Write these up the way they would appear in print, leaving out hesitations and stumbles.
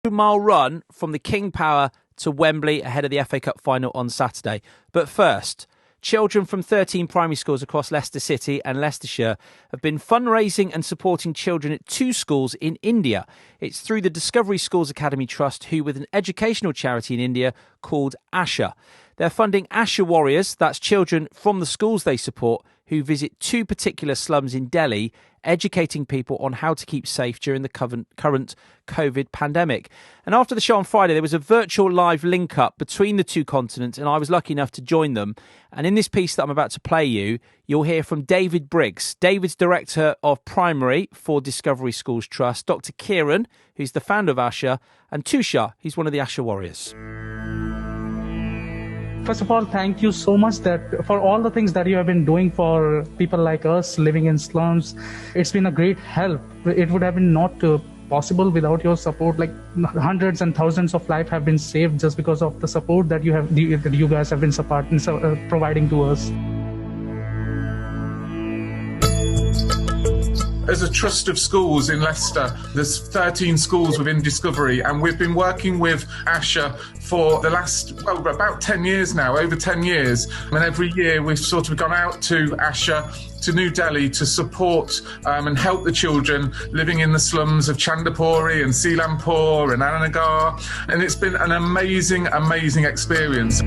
2-mile run from the King Power to Wembley ahead of the FA Cup final on Saturday. But first, children from 13 primary schools across Leicester City and Leicestershire have been fundraising and supporting children at 2 schools in India. It's through the Discovery Schools Academy Trust, who with an educational charity in India called Asha. They're funding Asha Warriors, that's children from the schools they support, who visit 2 particular slums in Delhi, educating people on how to keep safe during the current COVID pandemic. And after the show on Friday, there was a virtual live link-up between the 2 continents, and I was lucky enough to join them. And in this piece that I'm about to play you'll hear from David Briggs. David's Director of Primary for Discovery Schools Trust, Dr Kiran, who's the founder of Asha, and Tushar, he's one of the Asha Warriors. First of all, thank you so much for all the things that you have been doing for people like us living in slums. It's been a great help. It would have been not possible without your support. Like hundreds and thousands of lives have been saved just because of the support that you guys have been providing to us. As a trust of schools in Leicester, there's 13 schools within Discovery, and we've been working with Asha for the last, about 10 years now, over 10 years. And every year we've sort of gone out to Asha, to New Delhi, to support and help the children living in the slums of Chandapuri and Seelampur and Ananagar. And it's been an amazing, amazing experience.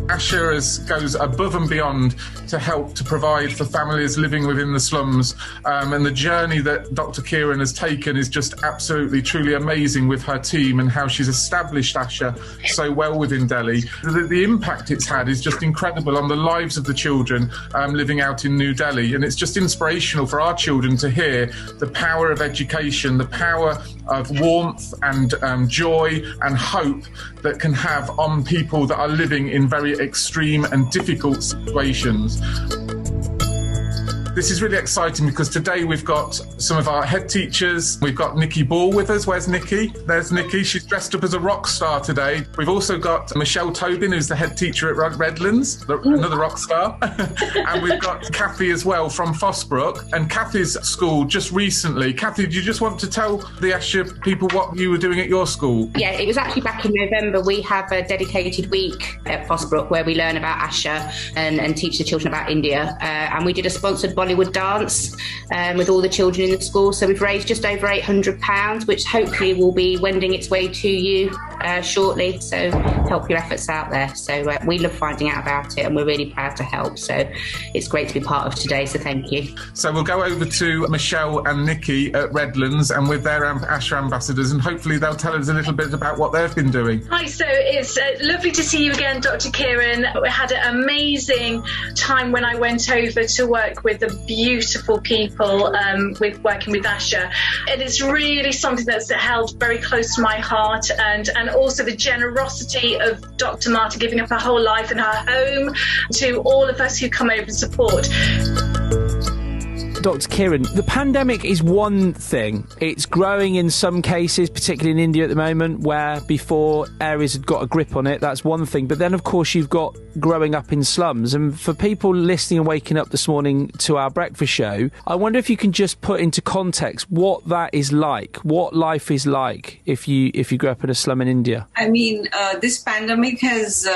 Asha goes above and beyond to help to provide for families living within the slums, and the journey that Dr Kiran has taken is just absolutely, truly amazing with her team and how she's established Asha so well within Delhi. The impact it's had is just incredible on the lives of the children living out in New Delhi, and it's just inspirational for our children to hear the power of education, the power of warmth and joy and hope that can have on people that are living in very extreme and difficult situations. This is really exciting because today we've got some of our head teachers. We've got Nikki Ball with us. Where's Nikki? There's Nikki. She's dressed up as a rock star today. We've also got Michelle Tobin, who's the head teacher at Redlands, another rock star. And we've got Kathy as well from Fossbrook. And Kathy's school just recently. Kathy, do you just want to tell the Asha people what you were doing at your school? Yeah, it was actually back in November. We have a dedicated week at Fossbrook where we learn about Asha and teach the children about India. And we did a sponsored Bollywood dance with all the children in the school. So we've raised just over £800, which hopefully will be wending its way to you shortly. So help your efforts out there. So we love finding out about it and we're really proud to help. So it's great to be part of today. So thank you. So we'll go over to Michelle and Nikki at Redlands and with their Asha ambassadors, and hopefully they'll tell us a little bit about what they've been doing. Hi, so it's lovely to see you again, Dr Kiran. We had an amazing time when I went over to work with the beautiful people with working with Asha. And it's really something that's held very close to my heart, and also the generosity of Dr Marta giving up her whole life and her home to all of us who come over and support. Dr Kiran, the pandemic is one thing. It's growing in some cases, particularly in India at the moment, where before areas had got a grip on it. That's one thing. But then, of course, you've got growing up in slums. And for people listening and waking up this morning to our breakfast show, I wonder if you can just put into context what that is like, what life is like if you grew up in a slum in India. I mean, this pandemic has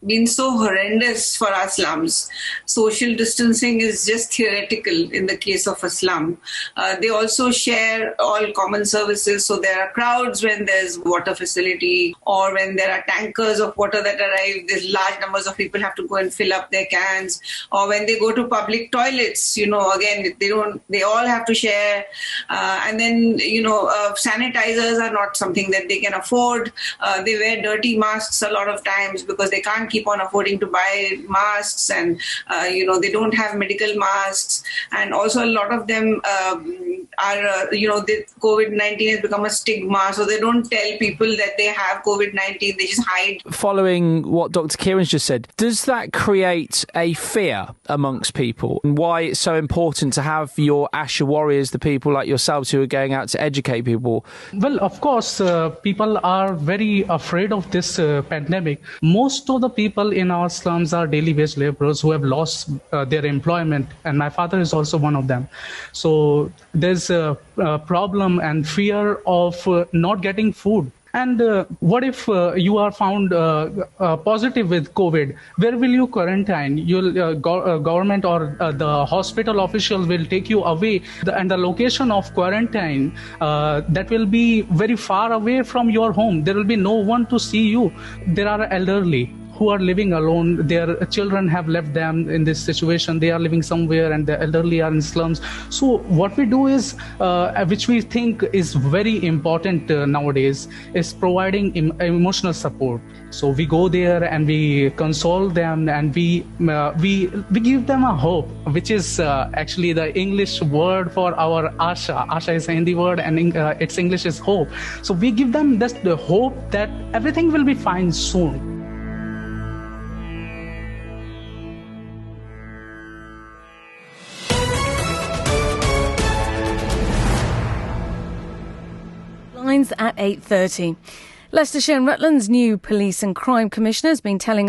been so horrendous for our slums. Social distancing is just theoretical in the case of a slum. They also share all common services. So there are crowds when there's water facility or when there are tankers of water that arrive. There's large numbers of people have to go and fill up their cans. Or when they go to public toilets, again, they all have to share. And then, sanitizers are not something that they can afford. They wear dirty masks a lot of times because they can't keep on affording to buy masks, and, they don't have medical masks. And also a lot of them COVID-19 has become a stigma, so they don't tell people that they have COVID-19, they just hide. Following what Dr Kiran's just said, does that create a fear amongst people? And why it's so important to have your Asha warriors, the people like yourselves who are going out to educate people? Well, of course, people are very afraid of this pandemic. Most of the people in our slums are daily wage laborers who have lost their employment, and my father is also one of them. them. So there's a problem and fear of not getting food. And what if you are found positive with COVID? Where will you quarantine? Government or the hospital officials will take you away. And the location of quarantine, that will be very far away from your home. There will be no one to see you. There are elderly who are living alone. Their children have left them in this situation. They are living somewhere and the elderly are in slums. So what we do is, which we think is very important nowadays, is providing emotional support. So we go there and we console them and we give them a hope, which is actually the English word for our Asha. Asha is a Hindi word and its English is hope. So we give them just the hope that everything will be fine soon. At 8:30. Leicestershire and Rutland's new police and crime commissioner has been telling